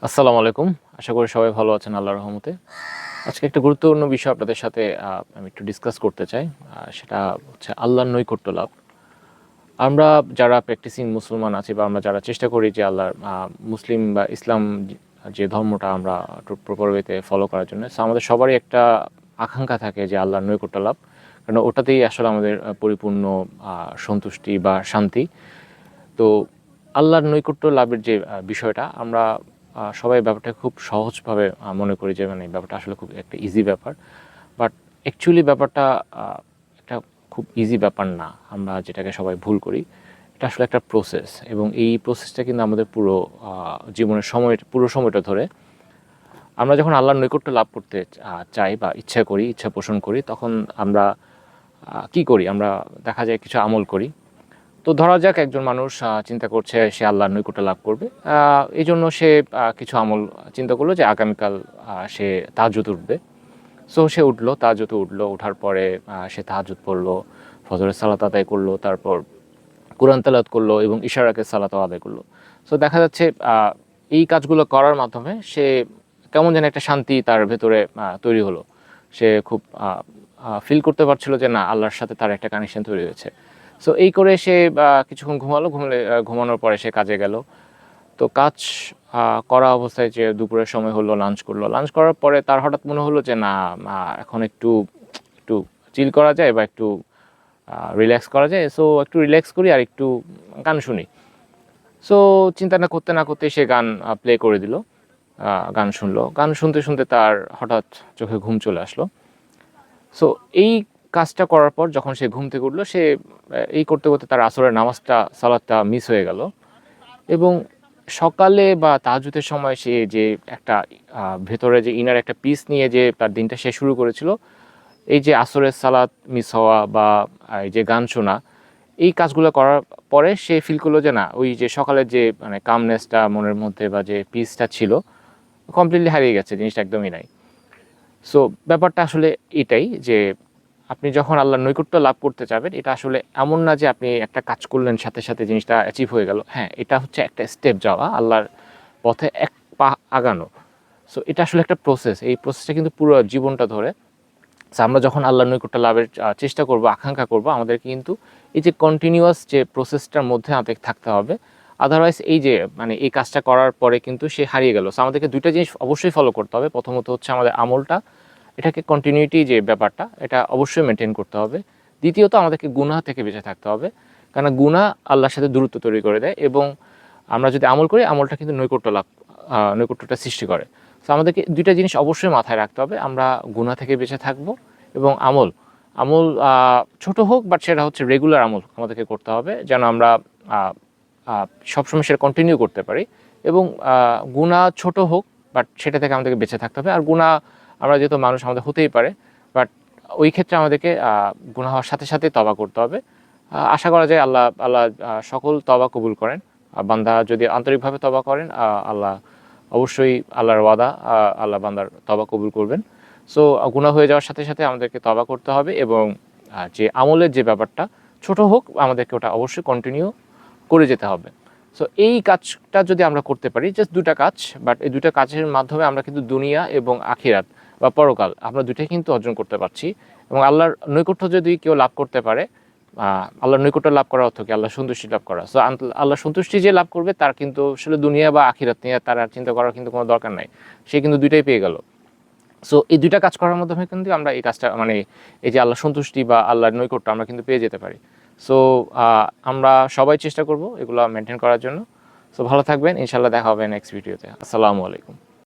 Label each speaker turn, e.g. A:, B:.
A: আসসালামু আলাইকুম। আশা করি সবাই ভালো আছেন আল্লাহর রহমতে। আজকে একটা গুরুত্বপূর্ণ বিষয় আপনাদের সাথে আমি একটু ডিসকাস করতে চাই। সেটা হচ্ছে আল্লাহর নৈকট্য লাভ। আমরা যারা প্র্যাকটিসিং মুসলমান আছি বা আমরা যারা চেষ্টা করি যে আল্লাহর মুসলিম বা ইসলাম যে ধর্মটা আমরা প্রপার ওয়েতে ফলো করার জন্য। সো আমাদের সবারই একটা আকাঙ্ক্ষা থাকে যে আল্লাহর নৈকট্য লাভ। কারণ ওটাতেই আসলে আমাদের পরিপূর্ণ সন্তুষ্টি বা শান্তি। তো আল্লাহর নৈকট্য লাভের যে বিষয়টা আমরা সবাই ব্যাপারটা খুব সহজভাবে মনে করি যে মানে ব্যাপারটা আসলে খুব একটা ইজি ব্যাপার। বাট অ্যাকচুয়ালি ব্যাপারটা একটা খুব ইজি ব্যাপার না। আমরা যেটাকে সবাই ভুল করি। এটা আসলে একটা প্রসেস এবং এই প্রসেসটা কিন্তু আমাদের পুরো জীবনের পুরো সময়টা ধরে আমরা যখন আল্লাহর নৈকট্য লাভ করতে চাই বা ইচ্ছা করি, ইচ্ছা পোষণ করি, তখন আমরা কি করি? আমরা দেখা যায় কিছু আমল করি। তো ধরা যাক একজন মানুষ চিন্তা করছে সে আল্লাহর নৈকট্য লাভ করবে। এই জন্য সে কিছু আমল চিন্তা করলো যে আগামীকাল সে তাহাজ্জুদ উঠবে। সো সে উঠলো, তাহাজ্জুদে উঠলো, ওঠার পরে সে তাহাজ্জুদ পড়লো, ফজরের সালাত আদায় করলো, তারপর কুরআন তেলাওয়াত করলো এবং ইশার রাকাত সালাতও আদায় করলো। সো দেখা যাচ্ছে এই কাজগুলো করার মাধ্যমে সে কেমন যেন একটা শান্তি তার ভেতরে তৈরি হলো। সে খুব ফিল করতে পারছিল যে না, আল্লাহর সাথে তার একটা কানেকশন তৈরি হয়েছে। সো এই করে সে কিছুক্ষণ ঘুমানোর পরে সে কাজে গেল। তো কাজ করা অবস্থায় যে দুপুরের সময় হলো, লাঞ্চ করলো। লাঞ্চ করার পরে তার হঠাৎ মনে হলো যে না, এখন একটু একটু চিল করা যায় বা একটু রিল্যাক্স করা যায়। সো একটু রিল্যাক্স করি আর একটু গান শুনি। সো চিন্তা না করতে না করতেই সে গান প্লে করে দিল। গান শুনলো। গান শুনতে শুনতে তার হঠাৎ চোখে ঘুম চলে আসলো। সো এই কাজটা করার পর যখন সে ঘুম থেকে উঠলো, সে এই করতে করতে তার আসরের সালাতটা মিস হয়ে গেল এবং সকালে বা তাহাজ্জুদের সময় সে যে একটা ভেতরে যে ইনার একটা পিস নিয়ে যে তার দিনটা সে শুরু করেছিল, এই যে আসরের সালাত মিস হওয়া বা এই যে গান শোনা, এই কাজগুলো করার পরে সে ফিল করলো যে না, ওই যে সকালের যে মানে কামনেসটা মনের মধ্যে বা যে পিসটা ছিল কমপ্লিটলি হারিয়ে গেছে, জিনিসটা একদমই নাই। সো ব্যাপারটা আসলে এটাই যে আপনি যখন আল্লাহর নৈকট্য লাভ করতে চাবেন, এটা আসলে এমন না যে আপনি একটা কাজ করলেন সাথে সাথে জিনিসটা অ্যাচিভ হয়ে গেল। হ্যাঁ, এটা হচ্ছে একটা স্টেপ যাওয়া, আল্লাহর পথে এক পা আগানো। সো এটা আসলে একটা প্রসেস। এই প্রসেসটা কিন্তু পুরো জীবনটা ধরে। সো আমরা যখন আল্লাহর নৈকট্য লাভের চেষ্টা করব, আকাঙ্ক্ষা করব, আমাদেরকে কিন্তু এই যে কন্টিনিউয়াস যে প্রসেসটার মধ্যে আমাদের থাকতে হবে। আদারওয়াইজ এই যে মানে এই কাজটা করার পরে কিন্তু সে হারিয়ে গেল। সো আমাদেরকে ২ টা জিনিস অবশ্যই ফলো করতে হবে। প্রথমত হচ্ছে আমাদের আমলটা, এটাকে কন্টিনিউটি যে ব্যাপারটা, এটা অবশ্যই মেনটেন করতে হবে। দ্বিতীয়ত আমাদেরকে গুনাহ থেকে বেঁচে থাকতে হবে। কেননা গুনাহ আল্লাহর সাথে দূরত্ব তৈরি করে দেয় এবং আমরা যদি আমল করি, আমলটা কিন্তু নৈকট্যটা সৃষ্টি করে। সো আমাদেরকে ২ টা জিনিস অবশ্যই মাথায় রাখতে হবে। আমরা গুনাহ থেকে বেঁচে থাকবো এবং আমল ছোট হোক, বাট সেটা হচ্ছে রেগুলার আমল আমাদেরকে করতে হবে যেন আমরা আ আ সবসময় সেটা কন্টিনিউ করতে পারি এবং গুনাহ ছোট হোক, বাট সেটা থেকে আমাদেরকে বেঁচে থাকতে হবে। আর গুনাহ আমরা যেহেতু মানুষ, আমাদের হতেই পারে, বাট ওই ক্ষেত্রে আমাদেরকে গুনাহ হওয়ার সাথে সাথে তওবা করতে হবে। আশা করা যায় আল্লাহ সকল তওবা কবুল করেন। বান্দা যদি আন্তরিকভাবে তওবা করেন, আল্লাহ অবশ্যই, আল্লাহর ওয়াদা, আল্লাহ বান্দার তওবা কবুল করবেন। সো গুনাহ হয়ে যাওয়ার সাথে সাথে আমাদেরকে তওবা করতে হবে এবং যে আমলের যে ব্যাপারটা ছোট হোক, আমাদেরকে ওটা অবশ্যই কন্টিনিউ করে যেতে হবে। সো এই কাজটা যদি আমরা করতে পারি, জাস্ট ২ টা কাজ, বাট এই ২ টা কাজের মাধ্যমে আমরা কিন্তু দুনিয়া এবং আখিরাত বা পরকাল আমরা ২ টাই কিন্তু অর্জন করতে পারছি এবং আল্লাহর নৈকট্য যদি কেউ লাভ করতে পারে, আল্লাহর নৈকট্য লাভ করার অর্থ কি? আল্লাহর সন্তুষ্টি লাভ করা। সো আল্লাহর সন্তুষ্টি যে লাভ করবে, তার কিন্তু আসলে দুনিয়া বা আখিরাত নিয়ে তার আর চিন্তা করার কিন্তু কোনো দরকার নাই। সে কিন্তু ২ টাই পেয়ে গেল। সো এই ২ টা কাজ করার মাধ্যমে কিন্তু আমরা এই কাজটা মানে এই যে আল্লাহর সন্তুষ্টি বা আল্লাহর নৈকট্য আমরা কিন্তু পেয়ে যেতে পারি। সো আমরা সবাই চেষ্টা করব এগুলো মেনটেন করার জন্য। সো ভালো থাকবেন। ইনশাআল্লাহ দেখা হবে নেক্সট ভিডিওতে। আসসালামু আলাইকুম।